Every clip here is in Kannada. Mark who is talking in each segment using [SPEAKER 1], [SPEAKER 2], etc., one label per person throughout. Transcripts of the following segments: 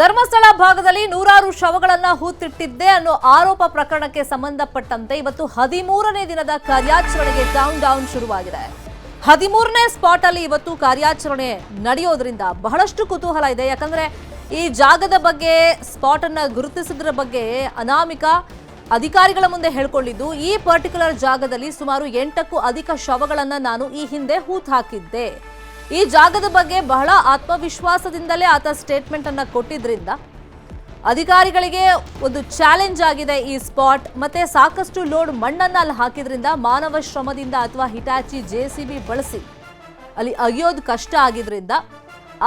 [SPEAKER 1] ಧರ್ಮಸ್ಥಳ ಭಾಗದಲ್ಲಿ ನೂರಾರು ಶವಗಳನ್ನ ಹೂತಿಟ್ಟಿದ್ದೆ ಅನ್ನೋ ಆರೋಪ ಪ್ರಕರಣಕ್ಕೆ ಸಂಬಂಧಪಟ್ಟಂತೆ ಇವತ್ತು 13ನೇ ದಿನದ ಕಾರ್ಯಾಚರಣೆಗೆ ಕೌಂಟ್ ಡೌನ್ ಶುರುವಾಗಿದೆ. 13ನೇ ಸ್ಪಾಟ್ ಅಲ್ಲಿ ಇವತ್ತು ಕಾರ್ಯಾಚರಣೆ ನಡೆಯೋದ್ರಿಂದ ಬಹಳಷ್ಟು ಕುತೂಹಲ ಇದೆ. ಯಾಕಂದ್ರೆ ಈ ಜಾಗದ ಬಗ್ಗೆ, ಸ್ಪಾಟ್ ಅನ್ನ ಗುರುತಿಸಿದ್ರ ಬಗ್ಗೆ ಅನಾಮಿಕ ಅಧಿಕಾರಿಗಳ ಮುಂದೆ ಹೇಳ್ಕೊಂಡಿದ್ದು, ಈ ಪರ್ಟಿಕ್ಯುಲರ್ ಜಾಗದಲ್ಲಿ ಸುಮಾರು 8ಕ್ಕೂ ಅಧಿಕ ಶವಗಳನ್ನ ನಾನು ಈ ಹಿಂದೆ ಹೂತ್ ಹಾಕಿದ್ದೆ. ಈ ಜಾಗದ ಬಗ್ಗೆ ಬಹಳ ಆತ್ಮವಿಶ್ವಾಸದಿಂದಲೇ ಆತ ಸ್ಟೇಟ್ಮೆಂಟ್ ಅನ್ನ ಕೊಟ್ಟಿದ್ರಿಂದ ಅಧಿಕಾರಿಗಳಿಗೆ ಒಂದು ಚಾಲೆಂಜ್ ಆಗಿದೆ ಈ ಸ್ಪಾಟ್. ಮತ್ತೆ ಸಾಕಷ್ಟು ಲೋಡ್ ಮಣ್ಣನ್ನ ಅಲ್ಲಿ ಹಾಕಿದ್ರಿಂದ ಮಾನವ ಶ್ರಮದಿಂದ ಅಥವಾ ಹಿಟಾಚಿ ಜೆಸಿಬಿ ಬಳಸಿ ಅಲ್ಲಿ ಅಗಿಯೋದು ಕಷ್ಟ ಆಗಿದ್ರಿಂದ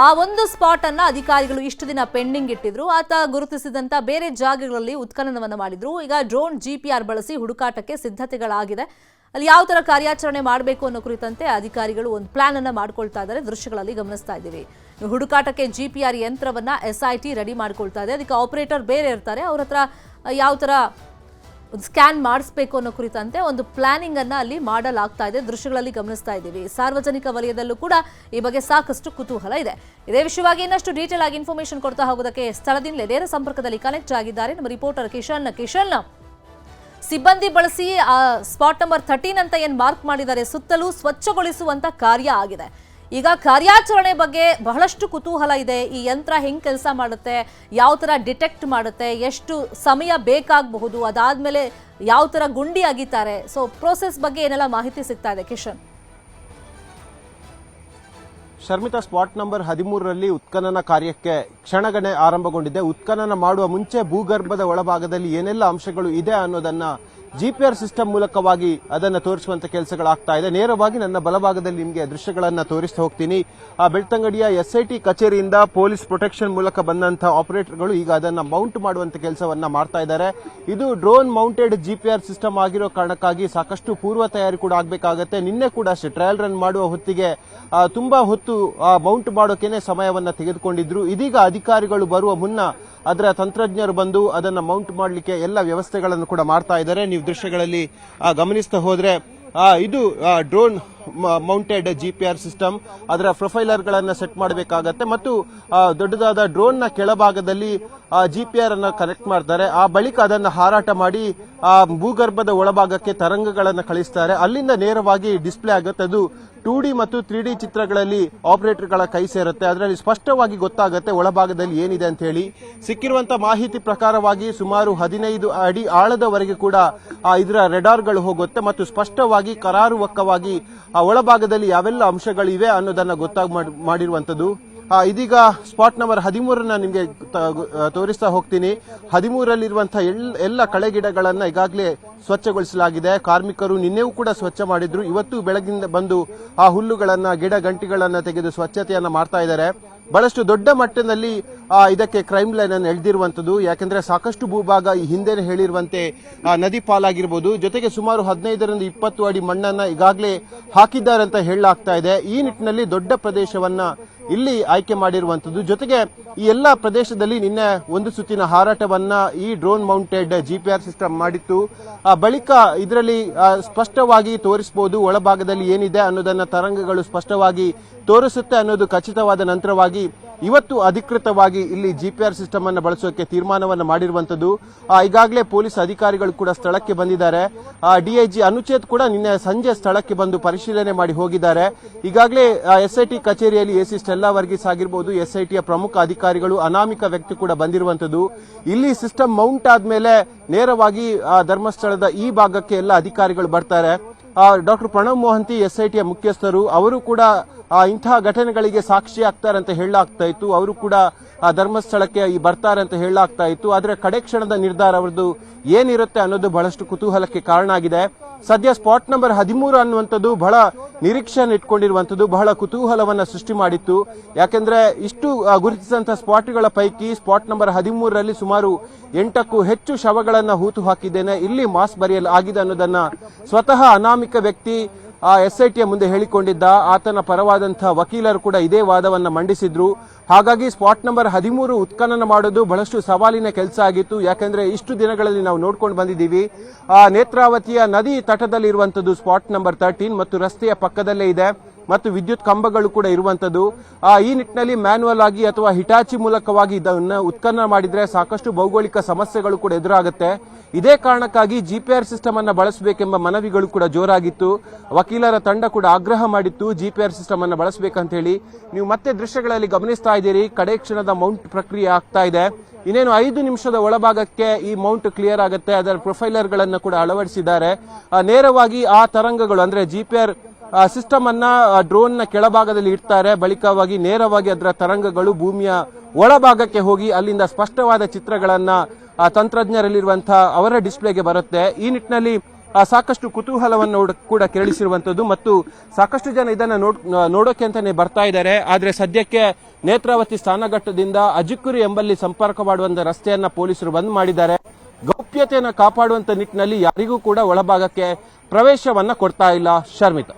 [SPEAKER 1] ಆ ಒಂದು ಸ್ಪಾಟ್ ಅನ್ನ ಅಧಿಕಾರಿಗಳು ಇಷ್ಟು ದಿನ ಪೆಂಡಿಂಗ್ ಇಟ್ಟಿದ್ರು. ಆತ ಗುರುತಿಸಿದಂತ ಬೇರೆ ಜಾಗಗಳಲ್ಲಿ ಉತ್ಖನನವನ್ನು ಮಾಡಿದ್ರು. ಈಗ ಡ್ರೋನ್ GPR ಬಳಸಿ ಹುಡುಕಾಟಕ್ಕೆ ಸಿದ್ಧತೆಗಳಾಗಿದೆ. ಅಲ್ಲಿ ಯಾವ ತರ ಕಾರ್ಯಾಚರಣೆ ಮಾಡಬೇಕು ಅನ್ನೋ ಕುರಿತಂತೆ ಅಧಿಕಾರಿಗಳು ಒಂದು ಪ್ಲಾನ್ ಅನ್ನ ಮಾಡ್ಕೊಳ್ತಾ ಇದ್ದಾರೆ. ದೃಶ್ಯಗಳಲ್ಲಿ ಗಮನಿಸ್ತಾ ಇದ್ದೀವಿ. ಹುಡುಕಾಟಕ್ಕೆ GPR ಯಂತ್ರವನ್ನ SIT ರೆಡಿ ಮಾಡ್ಕೊಳ್ತಾ ಇದೆ. ಅದಕ್ಕೆ ಆಪರೇಟರ್ ಬೇರೆ ಇರ್ತಾರೆ, ಅವ್ರ ಹತ್ರ ಯಾವ ತರ ಸ್ಕ್ಯಾನ್ ಮಾಡಿಸ್ಬೇಕು ಅನ್ನೋ ಕುರಿತಂತೆ ಒಂದು ಪ್ಲಾನಿಂಗ್ ಅನ್ನ ಅಲ್ಲಿ ಮಾಡಲಾಗ್ತಾ ಇದೆ. ದೃಶ್ಯಗಳಲ್ಲಿ ಗಮನಿಸ್ತಾ ಇದ್ದೀವಿ. ಸಾರ್ವಜನಿಕ ವಲಯದಲ್ಲೂ ಕೂಡ ಈ ಬಗ್ಗೆ ಸಾಕಷ್ಟು ಕುತೂಹಲ ಇದೆ. ಇದೇ ವಿಷಯವಾಗಿ ಇನ್ನಷ್ಟು ಡೀಟೇಲ್ ಆಗಿ ಇನ್ಫಾರ್ಮೇಶನ್ ಕೊಡ್ತಾ ಹೋಗೋದಕ್ಕೆ ಸ್ಥಳದಿಂದಲೇ ನೇರ ಸಂಪರ್ಕದಲ್ಲಿ ಕನೆಕ್ಟ್ ಆಗಿದ್ದಾರೆ ನಮ್ಮ ರಿಪೋರ್ಟರ್ ಕಿಶನ್. ಸಿಬ್ಬಂದಿ ಬಳಸಿ ಸ್ಪಾಟ್ ನಂಬರ್ 13 ಅಂತ ಏನ್ ಮಾರ್ಕ್ ಮಾಡಿದ್ದಾರೆ, ಸುತ್ತಲೂ ಸ್ವಚ್ಛಗೊಳಿಸುವಂತ ಕಾರ್ಯ ಆಗಿದೆ. ಈಗ ಕಾರ್ಯಾಚರಣೆ ಬಗ್ಗೆ ಬಹಳಷ್ಟು ಕುತೂಹಲ ಇದೆ. ಈ ಯಂತ್ರ ಹೆಂಗ್ ಕೆಲಸ ಮಾಡುತ್ತೆ, ಯಾವ ತರ ಡಿಟೆಕ್ಟ್ ಮಾಡುತ್ತೆ, ಎಷ್ಟು ಸಮಯ ಬೇಕಾಗಬಹುದು, ಅದಾದ್ಮೇಲೆ ಯಾವ ತರ ಗುಂಡಿ ಅಗಿತಾರೆ, ಸೊ ಪ್ರೋಸೆಸ್ ಬಗ್ಗೆ ಏನೆಲ್ಲ ಮಾಹಿತಿ ಸಿಗ್ತಾ ಇದೆ ಕಿಶನ್?
[SPEAKER 2] ಶರ್ಮಿತಾ, ಸ್ಪಾಟ್ ನಂಬರ್ 13ರಲ್ಲಿ ಉತ್ಖನನ ಕಾರ್ಯಕ್ಕೆ ಕ್ಷಣಗಣನೆ ಆರಂಭಗೊಂಡಿದೆ. ಉತ್ಖನನ ಮಾಡುವ ಮುಂಚೆ ಭೂಗರ್ಭದ ಒಳಭಾಗದಲ್ಲಿ ಏನೆಲ್ಲ ಅಂಶಗಳು ಇದೆ ಅನ್ನೋದನ್ನ GPR ಸಿಸ್ಟಮ್ ಮೂಲಕವಾಗಿ ಅದನ್ನು ತೋರಿಸುವಂತ ಕೆಲಸಗಳಾಗ್ತಾ ಇದೆ. ನೇರವಾಗಿ ನನ್ನ ಬಲಭಾಗದಲ್ಲಿ ನಿಮಗೆ ದೃಶ್ಯಗಳನ್ನ ತೋರಿಸ್ತಾ ಹೋಗ್ತೀನಿ. ಬೆಳ್ತಂಗಡಿಯ SIT ಕಚೇರಿಯಿಂದ ಪೊಲೀಸ್ ಪ್ರೊಟೆಕ್ಷನ್ ಮೂಲಕ ಬಂದಂತಹ ಆಪರೇಟರ್ಗಳು ಈಗ ಅದನ್ನ ಮೌಂಟ್ ಮಾಡುವಂತ ಕೆಲಸವನ್ನ ಮಾಡ್ತಾ ಇದ್ದಾರೆ. ಇದು ಡ್ರೋನ್ ಮೌಂಟೆಡ್ GPR ಸಿಸ್ಟಮ್ ಆಗಿರೋ ಕಾರಣಕ್ಕಾಗಿ ಸಾಕಷ್ಟು ಪೂರ್ವ ತಯಾರಿ ಕೂಡ ಆಗಬೇಕಾಗತ್ತೆ. ನಿನ್ನೆ ಕೂಡ ಅಷ್ಟೇ ಟ್ರಯಲ್ ರನ್ ಮಾಡುವ ಹೊತ್ತಿಗೆ ತುಂಬಾ ಹೊತ್ತು ಮೌಂಟ್ ಮಾಡೋಕೆನೆ ಸಮಯವನ್ನ ತೆಗೆದುಕೊಂಡಿದ್ರು. ಇದೀಗ ಅಧಿಕಾರಿಗಳು ಬರುವ ಮುನ್ನ ಅದರ ತಂತ್ರಜ್ಞರು ಬಂದು ಅದನ್ನ ಮೌಂಟ್ ಮಾಡಲಿಕ್ಕೆ ಎಲ್ಲ ವ್ಯವಸ್ಥೆಗಳನ್ನು ಕೂಡ ಮಾಡ್ತಾ ಇದ್ದಾರೆ. ನೀವು ದೃಶ್ಯಗಳಲ್ಲಿ ಗಮನಿಸ್ತಾ ಹೋದ್ರೆ ಇದು ಡ್ರೋನ್ ಮೌಂಟೆಡ್ GPR ಸಿಸ್ಟಮ್. ಅದರ ಪ್ರೊಫೈಲರ್ ಗಳನ್ನ ಸೆಟ್ ಮಾಡಬೇಕಾಗತ್ತೆ ಮತ್ತು ದೊಡ್ಡದಾದ ಡ್ರೋನ್ ನ ಕೆಳಭಾಗದಲ್ಲಿ GPR ಅನ್ನ ಕನೆಕ್ಟ್ ಮಾಡ್ತಾರೆ. ಆ ಬಳಿಕ ಅದನ್ನ ಹಾರಾಟ ಮಾಡಿ ಭೂಗರ್ಭದ ಒಳಭಾಗಕ್ಕೆ ತರಂಗಗಳನ್ನು ಕಳಿಸ್ತಾರೆ. ಅಲ್ಲಿಂದ ನೇರವಾಗಿ ಡಿಸ್ಪ್ಲೇ ಆಗುತ್ತೆ. ಅದು 2D ಮತ್ತು 3D ಚಿತ್ರಗಳಲ್ಲಿ ಆಪರೇಟರ್ಗಳ ಕೈ ಸೇರುತ್ತೆ. ಅದರಲ್ಲಿ ಸ್ಪಷ್ಟವಾಗಿ ಗೊತ್ತಾಗುತ್ತೆ ಒಳಭಾಗದಲ್ಲಿ ಏನಿದೆ ಅಂತ ಹೇಳಿ. ಸಿಕ್ಕಿರುವಂತಹ ಮಾಹಿತಿ ಪ್ರಕಾರವಾಗಿ ಸುಮಾರು 15 ಅಡಿ ಆಳದವರೆಗೆ ಕೂಡ ಇದರ ರೆಡಾರ್ಗಳು ಹೋಗುತ್ತೆ ಮತ್ತು ಸ್ಪಷ್ಟವಾಗಿ ಕರಾರುವಕ್ಕವಾಗಿ ಒಳಭಾಗದಲ್ಲಿ ಯಾವೆಲ್ಲ ಅಂಶಗಳಿವೆ ಅನ್ನೋದನ್ನ ಗೊತ್ತಾಗಿ ಮಾಡಿರುವಂತದ್ದು. ಇದೀಗ ಸ್ಪಾಟ್ ನಂಬರ್ 13 ನಿಮಗೆ ತೋರಿಸ್ತಾ ಹೋಗ್ತೀನಿ. 13ರಲ್ಲಿರುವಂತಹ ಎಲ್ಲ ಕಳೆಗಿಡಗಳನ್ನ ಈಗಾಗಲೇ ಸ್ವಚ್ಛಗೊಳಿಸಲಾಗಿದೆ. ಕಾರ್ಮಿಕರು ನಿನ್ನೆಯೂ ಕೂಡ ಸ್ವಚ್ಛ ಮಾಡಿದ್ರು. ಇವತ್ತು ಬೆಳಗಿನಿಂದ ಬಂದು ಆ ಹುಲ್ಲುಗಳನ್ನ, ಗಿಡ ಗಂಟಿಗಳನ್ನ ತೆಗೆದು ಸ್ವಚ್ಛತೆಯನ್ನ ಮಾಡ್ತಾ ಇದ್ದಾರೆ. ಬಹಳಷ್ಟು ದೊಡ್ಡ ಮಟ್ಟದಲ್ಲಿ ಇದಕ್ಕೆ ಕ್ರೈಮ್ ಲೈನ್ ಅನ್ನು ಎಳೆದಿರುವಂತದ್ದು. ಯಾಕೆಂದ್ರೆ ಸಾಕಷ್ಟು ಭೂಭಾಗ ಈ ಹಿಂದೆನೆ ಹೇಳಿರುವಂತೆ ನದಿ ಪಾಲಾಗಿರಬಹುದು. ಜೊತೆಗೆ ಸುಮಾರು 15ರಿಂದ 20 ಅಡಿ ಮಣ್ಣನ್ನ ಈಗಾಗಲೇ ಹಾಕಿದ್ದಾರೆ ಅಂತ ಹೇಳಲಾಗ್ತಾ ಇದೆ. ಈ ನಿಟ್ಟಿನಲ್ಲಿ ದೊಡ್ಡ ಪ್ರದೇಶವನ್ನ ಇಲ್ಲಿ ಆಯ್ಕೆ ಮಾಡಿರುವಂತದ್ದು. ಜೊತೆಗೆ ಈ ಎಲ್ಲಾ ಪ್ರದೇಶದಲ್ಲಿ ನಿನ್ನೆ ಒಂದು ಸುತ್ತಿನ ಹಾರಾಟವನ್ನ ಈ ಡ್ರೋನ್ ಮೌಂಟೆಡ್ GPR ಸಿಸ್ಟಮ್ ಮಾಡಿತ್ತು. ಬಳಿಕ ಇದರಲ್ಲಿ ಸ್ಪಷ್ಟವಾಗಿ ತೋರಿಸಬಹುದು ಒಳಭಾಗದಲ್ಲಿ ಏನಿದೆ ಅನ್ನೋದನ್ನ ತರಂಗಗಳು ಸ್ಪಷ್ಟವಾಗಿ ತೋರಿಸುತ್ತೆ ಅನ್ನೋದು ಖಚಿತವಾದ ನಂತರವಾಗಿ ಇವತ್ತು ಅಧಿಕೃತವಾಗಿ ಇಲ್ಲಿ GPR ಸಿಸ್ಟಮ್ ಅನ್ನು ಬಳಸೋಕೆ ತೀರ್ಮಾನವನ್ನು ಮಾಡಿರುವಂತದ್ದು. ಈಗಾಗಲೇ ಪೊಲೀಸ್ ಅಧಿಕಾರಿಗಳು ಕೂಡ ಸ್ಥಳಕ್ಕೆ ಬಂದಿದ್ದಾರೆ. DIG ಅನುಚೇತ್ ಕೂಡ ನಿನ್ನೆ ಸಂಜೆ ಸ್ಥಳಕ್ಕೆ ಬಂದು ಪರಿಶೀಲನೆ ಮಾಡಿ ಹೋಗಿದ್ದಾರೆ. ಈಗಾಗಲೇ SIT ಕಚೇರಿಯಲ್ಲಿ AC ಸ್ಟೆಲ್ಲಾ ವರ್ಗೀಸ್ ಆಗಿರಬಹುದು, SITಯ ಪ್ರಮುಖ ಅಧಿಕಾರಿಗಳು, ಅನಾಮಿಕ ವ್ಯಕ್ತಿ ಕೂಡ ಬಂದಿರುವಂತದ್ದು. ಇಲ್ಲಿ ಸಿಸ್ಟಮ್ ಮೌಂಟ್ ಆದ್ಮೇಲೆ ನೇರವಾಗಿ ಧರ್ಮಸ್ಥಳದ ಈ ಭಾಗಕ್ಕೆ ಎಲ್ಲ ಅಧಿಕಾರಿಗಳು ಬರ್ತಾರೆ. ಡಾಕ್ಟರ್ ಪ್ರಣವ್ ಮೋಹಂತಿ SITಯ ಮುಖ್ಯಸ್ಥರು, ಅವರು ಕೂಡ ಇಂತಹ ಘಟನೆಗಳಿಗೆ ಸಾಕ್ಷಿ ಆಗ್ತಾರೆ ಅಂತ ಹೇಳಲಾಗ್ತಾ ಇತ್ತು. ಅವರು ಕೂಡ ಧರ್ಮಸ್ಥಳಕ್ಕೆ ಬರ್ತಾರೆ ಅಂತ ಹೇಳಲಾಗ್ತಾ ಇತ್ತು. ಆದ್ರೆ ಕಡೆ ಕ್ಷಣದ ನಿರ್ಧಾರ ಅವರದ್ದು ಏನಿರುತ್ತೆ ಅನ್ನೋದು ಬಹಳಷ್ಟು ಕುತೂಹಲಕ್ಕೆ ಕಾರಣ ಆಗಿದೆ. ಸದ್ಯ ಸ್ಪಾಟ್ ನಂಬರ್ 13 ಅನ್ನುವಂಥದ್ದು ಬಹಳ ನಿರೀಕ್ಷೆಯನ್ನು ಇಟ್ಕೊಂಡಿರುವಂತದ್ದು, ಬಹಳ ಕುತೂಹಲವನ್ನ ಸೃಷ್ಟಿ ಮಾಡಿತ್ತು. ಯಾಕೆಂದ್ರೆ ಇಷ್ಟು ಗುರುತಿಸಿದಂತಹ ಸ್ಪಾಟ್ಗಳ ಪೈಕಿ ಸ್ಪಾಟ್ ನಂಬರ್ 13ರಲ್ಲಿ ಸುಮಾರು 8ಕ್ಕೂ ಹೆಚ್ಚು ಶವಗಳನ್ನ ಹೂತು ಹಾಕಿದ್ದೇನೆ, ಇಲ್ಲಿ ಮಾಸ್ ಬರೆಯಲು ಆಗಿದೆ ಅನ್ನೋದನ್ನ ಸ್ವತಃ ಅನಾಮಿಕ ವ್ಯಕ್ತಿ SITಯ ಮುಂದೆ ಹೇಳಿಕೊಂಡಿದ್ದ. ಆತನ ಪರವಾದಂತಹ ವಕೀಲರು ಕೂಡ ಇದೇ ವಾದವನ್ನ ಮಂಡಿಸಿದ್ರು. ಹಾಗಾಗಿ ಸ್ಪಾಟ್ ನಂಬರ್ 13 ಉತ್ಖನನ ಮಾಡೋದು ಬಹಳಷ್ಟು ಸವಾಲಿನ ಕೆಲಸ ಆಗಿತ್ತು. ಯಾಕಂದ್ರೆ ಇಷ್ಟು ದಿನಗಳಲ್ಲಿ ನಾವು ನೋಡ್ಕೊಂಡು ಬಂದಿದ್ದೀವಿ, ನೇತ್ರಾವತಿಯ ನದಿ ತಟದಲ್ಲಿರುವಂತದ್ದು ಸ್ಪಾಟ್ ನಂಬರ್ 13 ಮತ್ತು ರಸ್ತೆಯ ಪಕ್ಕದಲ್ಲೇ ಇದೆ. ಮತ್ತು ವಿದ್ಯುತ್ ಕಂಬಗಳು ಕೂಡ ಇರುವಂತದ್ದು. ಈ ನಿಟ್ಟಿನಲ್ಲಿ ಮ್ಯಾನ್ಯುವಲ್ ಆಗಿ ಅಥವಾ ಹಿಟಾಚಿ ಮೂಲಕವಾಗಿ ಇದನ್ನು ಉತ್ಖನನ ಮಾಡಿದ್ರೆ ಸಾಕಷ್ಟು ಭೌಗೋಳಿಕ ಸಮಸ್ಯೆಗಳು ಕೂಡ ಎದುರಾಗುತ್ತೆ. ಇದೇ ಕಾರಣಕ್ಕಾಗಿ ಜಿಪಿಆರ್ ಸಿಸ್ಟಮ್ ಅನ್ನ ಬಳಸಬೇಕೆಂಬ ಮನವಿಗಳು ಕೂಡ ಜೋರಾಗಿತ್ತು. ವಕೀಲರ ತಂಡ ಕೂಡ ಆಗ್ರಹ ಮಾಡಿತ್ತು ಜಿಪಿಆರ್ ಸಿಸ್ಟಮ್ ಅನ್ನ ಬಳಸಬೇಕಂತ ಹೇಳಿ. ನೀವು ಮತ್ತೆ ದೃಶ್ಯಗಳಲ್ಲಿ ಗಮನಿಸ್ತಾ ಇದ್ದೀರಿ, ಕಡೆ ಕ್ಷಣದ ಮೌಂಟ್ ಪ್ರಕ್ರಿಯೆ ಆಗ್ತಾ ಇದೆ. ಇನ್ನೇನು 5 ನಿಮಿಷದ ಒಳಭಾಗಕ್ಕೆ ಈ ಮೌಂಟ್ ಕ್ಲಿಯರ್ ಆಗುತ್ತೆ. ಅದರ ಪ್ರೊಫೈಲರ್ ಗಳನ್ನು ಕೂಡ ಅಳವಡಿಸಿದ್ದಾರೆ. ನೇರವಾಗಿ ಆ ತರಂಗಗಳು ಅಂದ್ರೆ ಜಿಪಿಆರ್ ಸಿಸ್ಟಮ್ ಅನ್ನ ಡ್ರೋನ್ ನ ಕೆಳಭಾಗದಲ್ಲಿ ಇಡ್ತಾರೆ. ಬಳಿಕವಾಗಿ ನೇರವಾಗಿ ಅದರ ತರಂಗಗಳು ಭೂಮಿಯ ಒಳಭಾಗಕ್ಕೆ ಹೋಗಿ ಅಲ್ಲಿಂದ ಸ್ಪಷ್ಟವಾದ ಚಿತ್ರಗಳನ್ನ ತಂತ್ರಜ್ಞರಲ್ಲಿರುವಂತಹ ಅವರ ಡಿಸ್ಪ್ಲೇಗೆ ಬರುತ್ತೆ. ಈ ನಿಟ್ಟಿನಲ್ಲಿ ಸಾಕಷ್ಟು ಕುತೂಹಲವನ್ನು ಕೂಡ ಕೆರಳಿಸಿರುವಂತದ್ದು ಮತ್ತು ಸಾಕಷ್ಟು ಜನ ಇದನ್ನ ನೋಡೋಕೆ ಅಂತಾನೆ ಬರ್ತಾ ಇದ್ದಾರೆ. ಆದ್ರೆ ಸದ್ಯಕ್ಕೆ ನೇತ್ರಾವತಿ ಸ್ಥಾನಘಟ್ಟದಿಂದ ಅಜಿಕ್ಕುರಿ ಎಂಬಲ್ಲಿ ಸಂಪರ್ಕ ಮಾಡುವಂತ ರಸ್ತೆಯನ್ನ ಪೊಲೀಸರು ಬಂದ್ ಮಾಡಿದ್ದಾರೆ. ಗೌಪ್ಯತೆಯನ್ನು ಕಾಪಾಡುವಂತ ನಿಟ್ಟಿನಲ್ಲಿ ಯಾರಿಗೂ ಕೂಡ ಒಳಭಾಗಕ್ಕೆ ಪ್ರವೇಶವನ್ನ ಕೊಡ್ತಾ ಇಲ್ಲ. ಶರ್ಮಿತಾ.